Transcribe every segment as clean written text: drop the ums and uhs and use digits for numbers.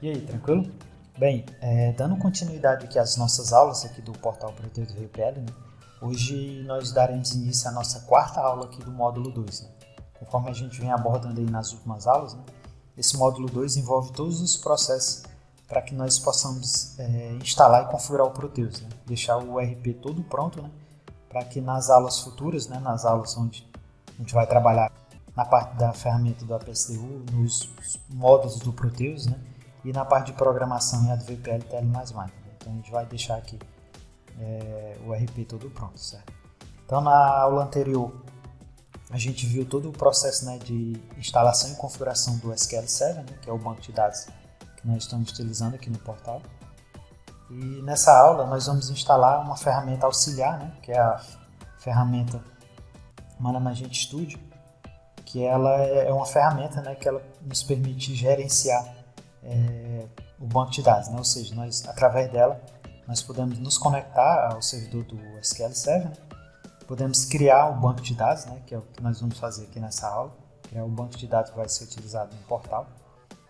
E aí, tranquilo? Bem, dando continuidade aqui às nossas aulas aqui do portal Proteus do VPL, né? Hoje nós daremos início à nossa quarta aula aqui do módulo 2. Né? Conforme a gente vem abordando aí nas últimas aulas, né? Esse módulo 2 envolve todos os processos para que nós possamos instalar e configurar o Proteus, né? Deixar o RP todo pronto, né? Para que nas aulas futuras, né? Nas aulas onde a gente vai trabalhar na parte da ferramenta do APSDU, nos módulos do Proteus, né? E na parte de programação em ADVPL e TL++. Né? Então a gente vai deixar aqui o RP todo pronto, certo? Então na aula anterior a gente viu todo o processo, né, de instalação e configuração do SQL Server, né, que é o banco de dados que nós estamos utilizando aqui no portal. E nessa aula nós vamos instalar uma ferramenta auxiliar, né, que é a ferramenta Management Studio, que ela é uma ferramenta, né, que ela nos permite gerenciar o banco de dados, né? Ou seja, nós, através dela nós podemos nos conectar ao servidor do SQL Server, né? Podemos criar um banco de dados, né? Que é o que nós vamos fazer aqui nessa aula, que é o banco de dados que vai ser utilizado no portal.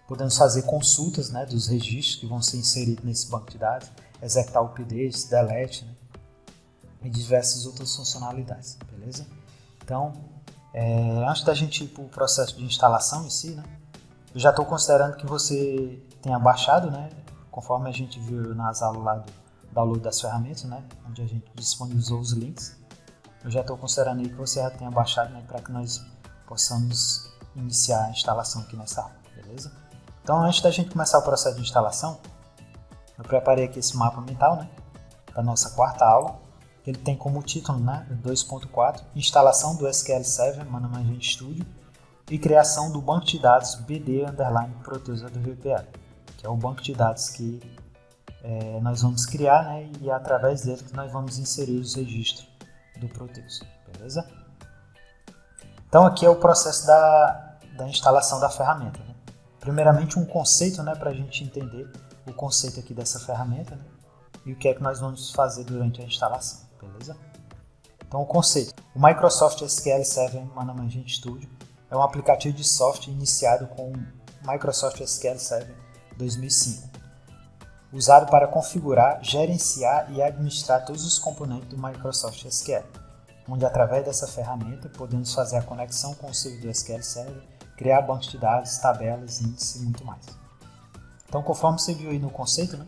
Podemos fazer consultas, né, dos registros que vão ser inseridos nesse banco de dados, executar updates, delete, né? E diversas outras funcionalidades, beleza? Então, antes da gente ir para o processo de instalação em si, né? Eu já estou considerando que você tenha baixado, né? Conforme a gente viu nas aulas lá do download das ferramentas, né? Onde a gente disponibilizou os links. Eu já estou considerando aí que você já tenha baixado, né? Para que nós possamos iniciar a instalação aqui nessa aula, beleza? Então, antes da gente começar o processo de instalação, eu preparei aqui esse mapa mental, né? Da nossa quarta aula. Ele tem como título, né? 2.4, instalação do SQL Server Management Studio e criação do banco de dados BD_Proteus ADVPL, que é o banco de dados que nós vamos criar, né, e é através dele que nós vamos inserir os registros do Proteus, beleza? Então aqui é o processo da instalação da ferramenta, né? Primeiramente um conceito, né, para a gente entender o conceito aqui dessa ferramenta, né, e o que é que nós vamos fazer durante a instalação, beleza? Então o conceito, o Microsoft SQL Server Management Studio é um aplicativo de software iniciado com o Microsoft SQL Server 2005, usado para configurar, gerenciar e administrar todos os componentes do Microsoft SQL, onde através dessa ferramenta podemos fazer a conexão com o servidor SQL Server, criar bancos de dados, tabelas, índices e muito mais. Então, conforme você viu aí no conceito, né,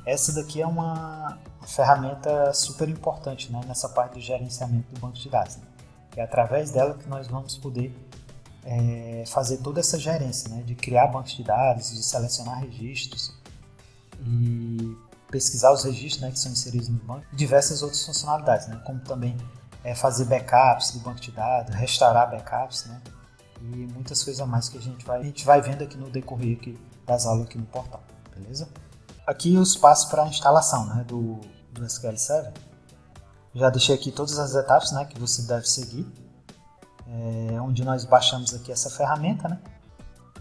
essa daqui é uma ferramenta super importante, né, nessa parte do gerenciamento do banco de dados. Né, que é através dela que nós vamos poder fazer toda essa gerência, né, de criar bancos de dados, de selecionar registros e pesquisar os registros, né, que são inseridos no banco, e diversas outras funcionalidades, né, como também fazer backups do banco de dados, restaurar backups, né, e muitas coisas a mais que a gente vai vendo aqui no decorrer aqui das aulas aqui no portal, beleza? Aqui os passos para a instalação, né, do SQL Server. Já deixei aqui todas as etapas, né, que você deve seguir. Onde nós baixamos aqui essa ferramenta, né?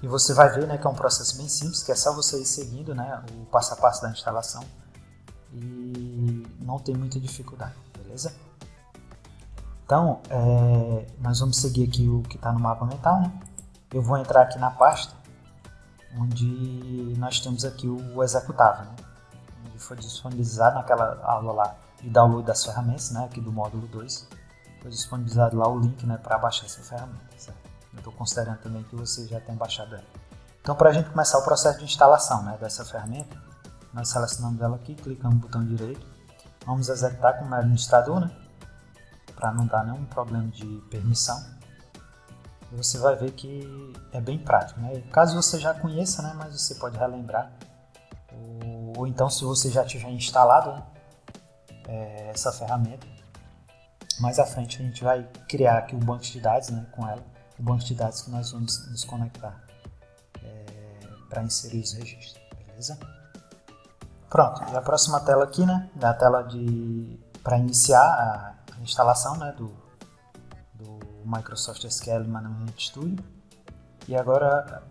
E você vai ver, né, que é um processo bem simples, que é só você ir seguindo, né, o passo a passo da instalação e não tem muita dificuldade, beleza? Então, nós vamos seguir aqui o que está no mapa mental, né? Eu vou entrar aqui na pasta onde nós temos aqui o executável, né? Onde foi disponibilizado naquela aula lá de download das ferramentas, né, aqui do módulo 2. Foi disponibilizado lá o link, né, para baixar essa ferramenta, certo? Eu estou considerando também que você já tem baixado ela. Então, para a gente começar o processo de instalação, né, dessa ferramenta, nós selecionamos ela aqui, clicamos no botão direito, vamos executar como administrador, né, para não dar nenhum problema de permissão. E você vai ver que é bem prático, né? Caso você já conheça, né, mas você pode relembrar, ou então se você já tiver instalado, né, essa ferramenta, mais à frente a gente vai criar aqui um banco de dados, né, com ela, o banco de dados que nós vamos nos conectar para inserir os registros, beleza? Pronto, e a próxima tela aqui, né, é a tela para iniciar a instalação, né, do Microsoft SQL Management Studio. E agora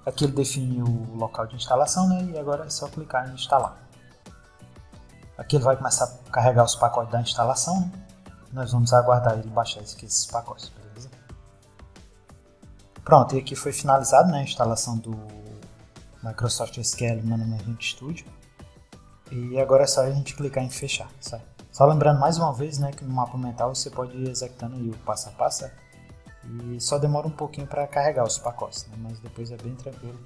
aqui ele define o local de instalação, né, e agora é só clicar em instalar. Aqui ele vai começar a carregar os pacotes da instalação, né? Nós vamos aguardar ele baixar esses pacotes, beleza? Pronto, e aqui foi finalizado, né, a instalação Microsoft SQL Management Studio. E agora é só a gente clicar em fechar, certo? Só lembrando mais uma vez, né, que no mapa mental você pode ir executando aí o passo a passo, certo? E só demora um pouquinho para carregar os pacotes, né, mas depois é bem tranquilo.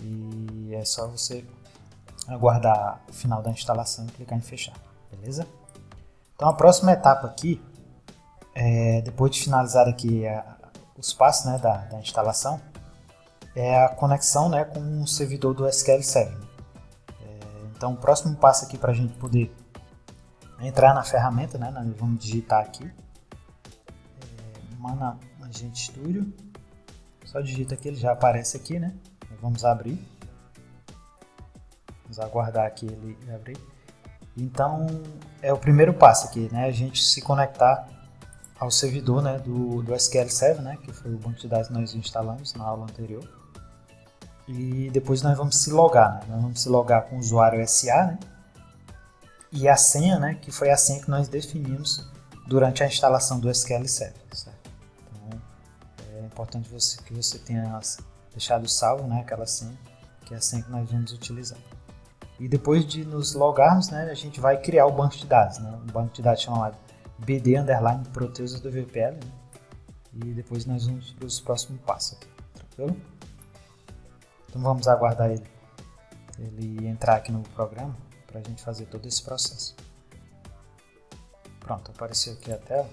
E é só você aguardar o final da instalação e clicar em fechar, beleza? Então a próxima etapa aqui, depois de finalizar aqui os passos, né, da instalação, é a conexão, né, com o servidor do SQL Server. Então o próximo passo aqui para a gente poder entrar na ferramenta, né, nós vamos digitar aqui Management Studio, só digita aqui, ele já aparece aqui, né? Vamos abrir, vamos aguardar aqui ele abrir. Então é o primeiro passo aqui, né? A gente se conectar ao servidor, né, do SQL Server, né, que foi o banco de dados que nós instalamos na aula anterior. E depois nós vamos se logar, né? Nós vamos se logar com o usuário SA, né? E a senha, né, que foi a senha que nós definimos durante a instalação do SQL Server, certo? Então é importante que você tenha deixado salvo, né, aquela senha, que é a senha que nós vamos utilizar. E depois de nos logarmos, né, a gente vai criar o banco de dados, né, um banco de dados chamado BD_Proteus do VPL, né, e depois nós vamos para os próximos passos aqui, tranquilo? Então vamos aguardar ele entrar aqui no programa para a gente fazer todo esse processo. Pronto, apareceu aqui a tela.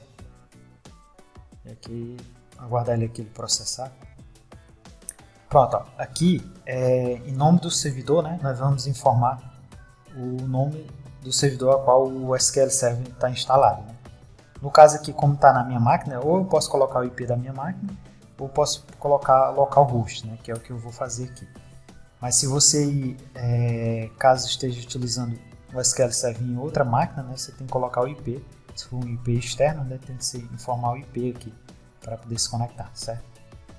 E aqui, aguardar ele processar. Pronto, ó, aqui em nome do servidor, né, nós vamos informar o nome do servidor a qual o SQL Server está instalado, né. No caso aqui, como está na minha máquina, ou eu posso colocar o IP da minha máquina, ou posso colocar localhost, né, que é o que eu vou fazer aqui. Mas se você, caso esteja utilizando o SQL Server em outra máquina, né, você tem que colocar o IP. Se for um IP externo, né, tem que informar o IP aqui para poder se conectar, certo?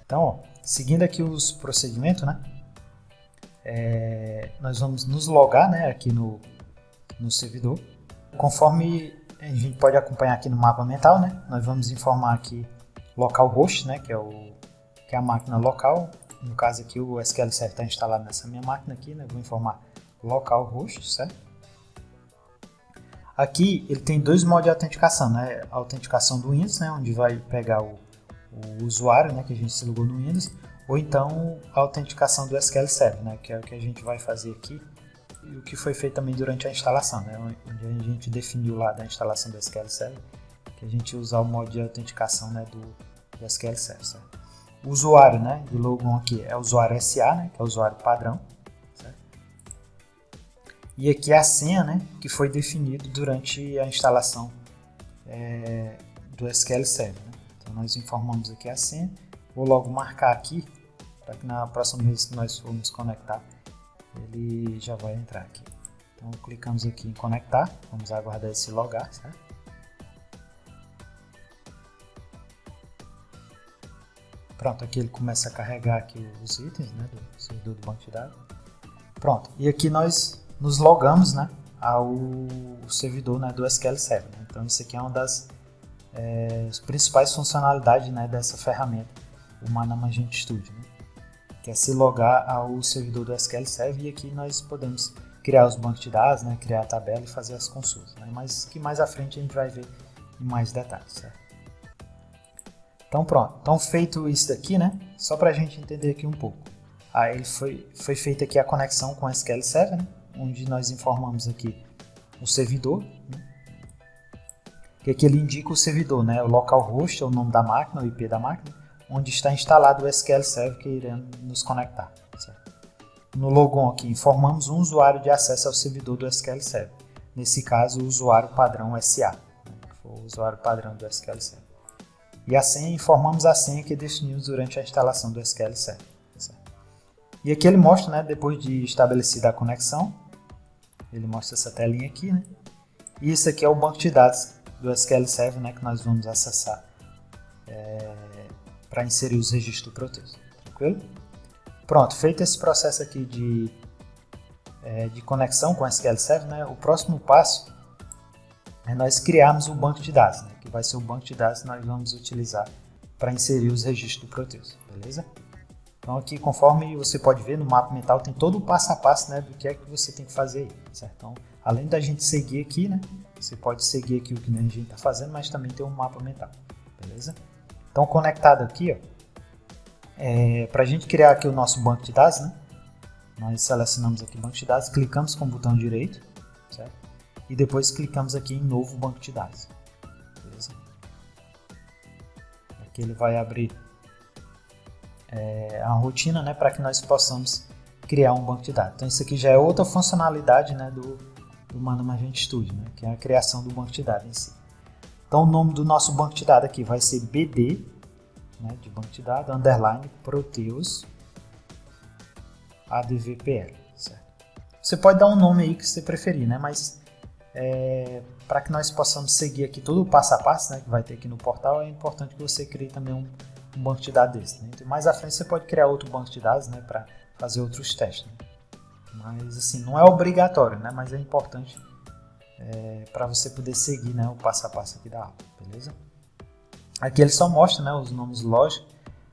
Então, ó, seguindo aqui os procedimentos, né, nós vamos nos logar, né, aqui no servidor. Conforme a gente pode acompanhar aqui no mapa mental, né, nós vamos informar aqui localhost, né, que é a máquina local. No caso aqui o SQL Server está instalado nessa minha máquina aqui, né, vou informar localhost, certo? Aqui ele tem dois modos de autenticação, né, a autenticação do Windows, né, onde vai pegar o usuário, né, que a gente se logou no Windows, ou então a autenticação do SQL Server, né, que é o que a gente vai fazer aqui, e o que foi feito também durante a instalação, né, onde a gente definiu lá da instalação do SQL Server, que a gente usa o modo de autenticação, né, do SQL Server, certo? O usuário, né, do logon aqui é o usuário SA, né, que é o usuário padrão, certo? E aqui é a senha, né, que foi definido durante a instalação do SQL Server, né? Então nós informamos aqui a senha. Vou logo marcar aqui para que na próxima vez que nós formos conectar ele já vai entrar aqui. Então clicamos aqui em conectar, vamos aguardar esse logar, certo? Pronto, aqui ele começa a carregar aqui os itens, né, do servidor do banco de dados. Pronto, e aqui nós nos logamos, né, ao servidor, né, do SQL Server. Né? Então isso aqui é uma das principais funcionalidades, né, dessa ferramenta, o Management Studio, né, que é se logar ao servidor do SQL Server, e aqui nós podemos criar os bancos de dados, né, criar a tabela e fazer as consultas, né, mas que mais à frente a gente vai ver em mais detalhes, certo? Então pronto, então feito isso daqui, né, só para a gente entender aqui um pouco. Aí foi feita aqui a conexão com o SQL Server, né, onde nós informamos aqui o servidor, né, que aqui ele indica o servidor, né, o localhost é o nome da máquina, o IP da máquina, onde está instalado o SQL Server que iremos nos conectar, certo? No logon aqui informamos um usuário de acesso ao servidor do SQL Server, nesse caso o usuário padrão SA, né, que foi o usuário padrão do SQL Server. E a senha, informamos a senha que definimos durante a instalação do SQL Server. Certo? E aqui ele mostra, né, depois de estabelecida a conexão, ele mostra essa telinha aqui, né? E isso aqui é o banco de dados do SQL Server, né, que nós vamos acessar para inserir os registros do Proteus. Tranquilo? Pronto, feito esse processo aqui de conexão com o SQL Server, né, o próximo passo é nós criarmos o banco de dados, né, que vai ser o banco de dados que nós vamos utilizar para inserir os registros do Proteus, beleza? Então aqui, conforme você pode ver no mapa mental, tem todo o passo a passo, né, do que é que você tem que fazer aí, certo? Então, além da gente seguir aqui, né, você pode seguir aqui o que a gente está fazendo, mas também tem um mapa mental, beleza? Então, conectado aqui, ó, para a gente criar aqui o nosso banco de dados, né, nós selecionamos aqui banco de dados, clicamos com o botão direito, certo? E depois clicamos aqui em novo banco de dados, beleza? Aqui ele vai abrir a rotina, né, para que nós possamos criar um banco de dados. Então isso aqui já é outra funcionalidade, né, do Mana Magento Studio, né, que é a criação do banco de dados em si. Então o nome do nosso banco de dados aqui vai ser BD, né, de banco de dados, underline Proteus ADVPL, certo? Você pode dar um nome aí que você preferir, né, mas para que nós possamos seguir aqui todo o passo a passo, né, que vai ter aqui no portal, é importante que você crie também um banco de dados desse, né? Então, mais à frente você pode criar outro banco de dados, né, para fazer outros testes, né? Mas assim, não é obrigatório, né, mas é importante para você poder seguir, né, o passo a passo aqui da aula, beleza? Aqui ele só mostra, né, os nomes log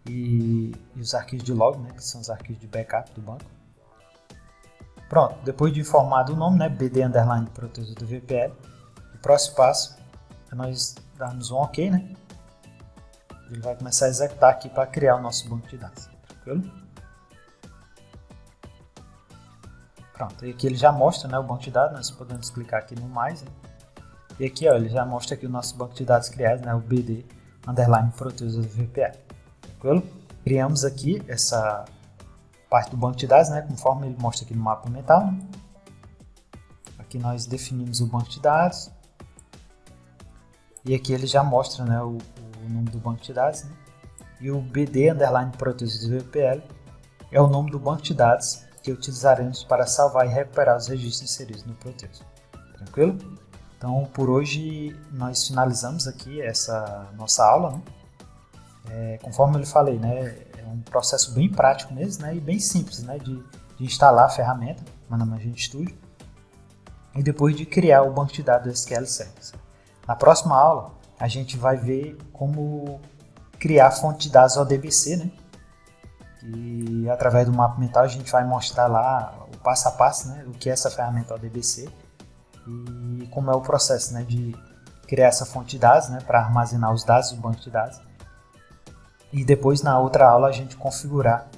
e os arquivos de log, né, que são os arquivos de backup do banco. Pronto, depois de informado o nome, né, BD underline Proteus do VPL, o próximo passo é nós darmos um OK, né? Ele vai começar a executar aqui para criar o nosso banco de dados, tranquilo? Pronto, e aqui ele já mostra, né, o banco de dados, nós podemos clicar aqui no mais, né? E aqui, ó, ele já mostra aqui o nosso banco de dados criado, né, o BD underline Proteus do VPL, tranquilo? Criamos aqui essa parte do banco de dados, né, conforme ele mostra aqui no mapa mental, né? Aqui nós definimos o banco de dados e aqui ele já mostra, né, o nome do banco de dados, né? E o BD underline Proteus do VPL é o nome do banco de dados que utilizaremos para salvar e recuperar os registros inseridos no Proteus, tranquilo? Então por hoje nós finalizamos aqui essa nossa aula, né? Conforme eu lhe falei, né, é um processo bem prático mesmo, né, e bem simples, né, de instalar a ferramenta Mana Magento Studio e depois de criar o banco de dados do SQL Server. Na próxima aula a gente vai ver como criar a fonte de dados ODBC, né? E através do mapa mental a gente vai mostrar lá o passo a passo, né, o que é essa ferramenta ODBC e como é o processo, né, de criar essa fonte de dados, né, para armazenar os dados do banco de dados. E depois na outra aula a gente configurar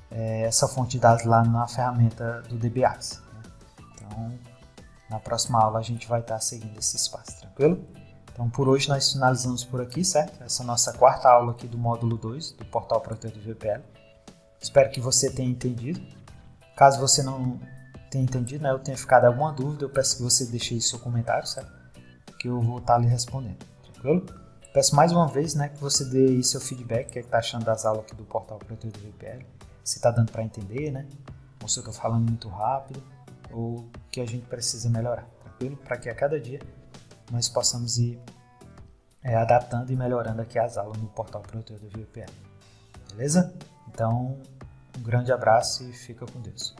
essa fonte de dados lá na ferramenta do DBAX, né? Então na próxima aula a gente vai estar seguindo esse espaço, tranquilo? Então por hoje nós finalizamos por aqui, certo? Essa é a nossa quarta aula aqui do módulo 2 do portal Proteus do VPL. Espero que você tenha entendido. Caso você não tenha entendido, né, eu tenha ficado alguma dúvida, eu peço que você deixe aí seu comentário, certo? Que eu vou estar lhe respondendo, tranquilo? Peço mais uma vez, né, que você dê aí seu feedback, o que está achando das aulas aqui do portal Proteus do VPL, se está dando para entender, né? Ou se eu estou falando muito rápido, ou que a gente precisa melhorar, tranquilo? Para que a cada dia nós possamos ir adaptando e melhorando aqui as aulas no portal Proteus do VPL, beleza? Então, um grande abraço e fica com Deus.